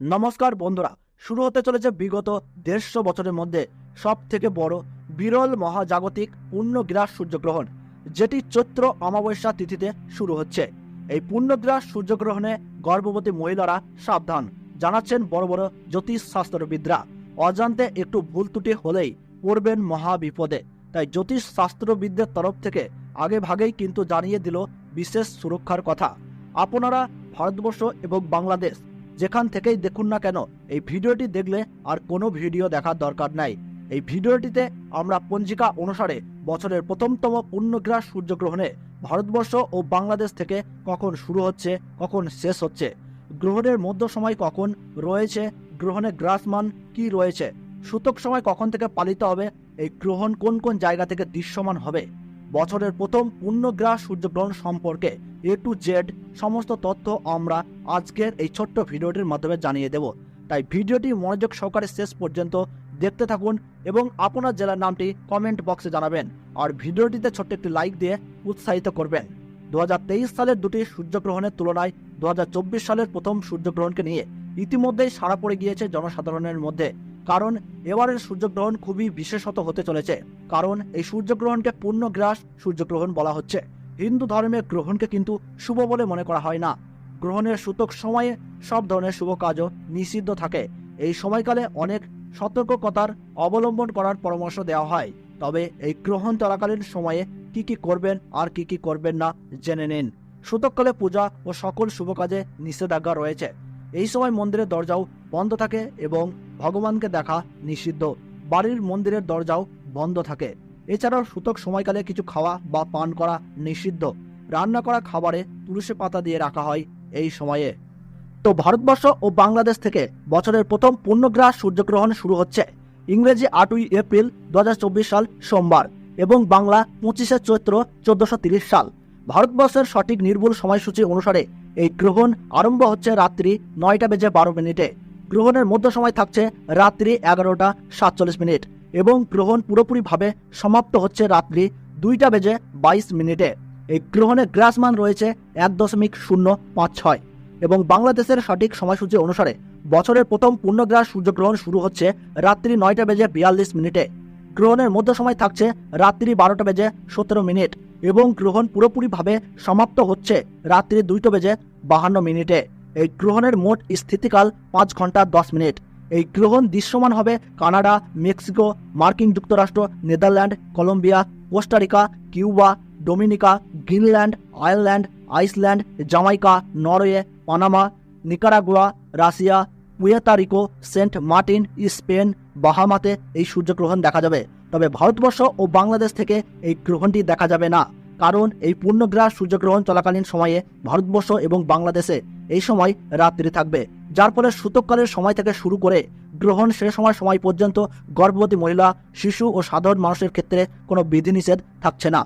নমস্কার বন্ধুরা, শুরু হতে চলেছে বিগত 150 বছরের মধ্যে সব থেকে বড় বিরল মহাজাগতিক পূর্ণগ্রাস সূর্যগ্রহণ, যেটি চৈত্র অমাবস্যা তিথিতে শুরু হচ্ছে। এই পূর্ণগ্রাস সূর্যগ্রহণে গর্ভবতী মহিলারা সাবধান, জানাচ্ছেন বড় বড় জ্যোতিষ শাস্ত্রবিদরা। অজান্তে একটু ভুল ত্রুটি হলেই পড়বেন মহা বিপদে। তাই জ্যোতিষ শাস্ত্রবিদদের তরফ থেকে আগে ভাগেই কিন্তু জানিয়ে দিল বিশেষ সুরক্ষার কথা। আপনারা ভারতবর্ষ এবং বাংলাদেশ যেখান থেকেই দেখুন না কেন, এই ভিডিওটি দেখলে আর কোনো ভিডিও দেখার দরকার নাই। এই ভিডিওটিতে আমরা পঞ্জিকা অনুসারে বছরের প্রথমতম পূর্ণগ্রাস সূর্যগ্রহণে ভারতবর্ষ ও বাংলাদেশ থেকে কখন শুরু হচ্ছে, কখন শেষ হচ্ছে, গ্রহণের মধ্য সময় কখন রয়েছে, গ্রহণের গ্রাসমান কি রয়েছে, সূতক সময় কখন থেকে পালিত হবে, এই গ্রহণ কোন কোন জায়গা থেকে দৃশ্যমান হবে, বছরের প্রথম পূর্ণগ্রাস সূর্যগ্রহণ সম্পর্কে A to Z সমস্ত তথ্য আমরা আজকের এই ছোট্ট ভিডিওটির মাধ্যমে জানিয়ে দেব। তাই ভিডিওটি মনোযোগ সহকারে শেষ পর্যন্ত দেখতে থাকুন এবং আপনার জেলার নামটি কমেন্ট বক্সে জানাবেন। আর ভিডিওটিতে ছোট্ট একটি লাইক দিয়ে উৎসাহিত করবেন। 2023 সালের দুটি সূর্যগ্রহণের তুলনায় 2024 সালের প্রথম সূর্যগ্রহণকে নিয়ে ইতিমধ্যেই সাড়া পড়ে গিয়েছে জনসাধারণের মধ্যে। কারণ এবারের সূর্যগ্রহণ খুবই বিশেষত হতে চলেছে। কারণ এই সূর্যগ্রহণকে পূর্ণগ্রাস সূর্যগ্রহণ বলা হচ্ছে। হিন্দু ধর্মের গ্রহণকে কিন্তু শুভ বলে মনে করা হয় না। গ্রহণের সূতক সময়ে সব ধরনের শুভ কাজও নিষিদ্ধ থাকে। এই সময়কালে অনেক সতর্কতার অবলম্বন করার পরামর্শ দেওয়া হয়। তবে এই গ্রহণ চলাকালীন সময়ে কি কি করবেন আর কি কি করবেন না জেনে নিন। সূতককালে পূজা ও সকল শুভ কাজে নিষেধাজ্ঞা রয়েছে। এই সময় মন্দিরের দরজাও বন্ধ থাকে এবং ভগবানকে দেখা নিষিদ্ধ। বাড়ির মন্দিরের দরজাও বন্ধ থাকে। এছাড়াও সূতক সময়কালে কিছু খাওয়া বা পান করা নিষিদ্ধ। রান্না করা খাবারে তুলসী পাতা দিয়ে রাখা হয় এই সময়ে। তো ভারতবর্ষ ও বাংলাদেশ থেকে বছরের প্রথম পূর্ণগ্রাস সূর্যগ্রহণ শুরু হচ্ছে ইংরেজি 8ই এপ্রিল 2024 সাল সোমবার এবং বাংলা 25শে চৈত্র 1430 সাল। ভারতবর্ষের সঠিক নির্ভুল সময়সূচি অনুসারে এই গ্রহণ আরম্ভ হচ্ছে রাত্রি 9:12। গ্রহণের মধ্য সময় থাকছে রাত্রি 11:47 এবং গ্রহণ পুরোপুরিভাবে সমাপ্ত হচ্ছে রাত্রি 2:22। এই গ্রহণের গ্রাসমান রয়েছে 1.056 এবং বাংলাদেশের সঠিক সময়সূচি অনুসারে বছরের প্রথম পূর্ণগ্রাস সূর্যগ্রহণ শুরু হচ্ছে রাত্রি 9:42। গ্রহণের মধ্য সময় থাকছে রাত্রি 12:17 এবং গ্রহণ পুরোপুরিভাবে সমাপ্ত হচ্ছে রাত্রি 2:52। এই গ্রহণের মোট স্থিতিকাল 5 ঘন্টা 10 মিনিট। এই গ্রহণ দৃশ্যমান হবে কানাডা, মেক্সিকো, মার্কিন যুক্তরাষ্ট্র, Netherland, Colombia, Costa Rica, Cuba, Dominica, Greenland, Ireland, Iceland, Jamaica, Norway, Panama, Nicaragua, Russia, Puerto, Saint Martin, Spain, বাহামাতে এই সূর্যগ্রহণ দেখা যাবে। তবে ভারতবর্ষ ও বাংলাদেশ থেকে এই গ্রহণটি দেখা যাবে না। কারণ এই পূর্ণগ্রাস সূর্যগ্রহণ চলাকালীন সময়ে ভারতবর্ষ এবং বাংলাদেশে এই সময় রাত্রি থাকবে, যার ফলে সূতককালের সময় থেকে শুরু করে গ্রহণ শেষ হওয়ার সময় পর্যন্ত গর্ভবতী মহিলা, শিশু ও সাধারণ মানুষের ক্ষেত্রে কোনো বিধিনিষেধ থাকছে না।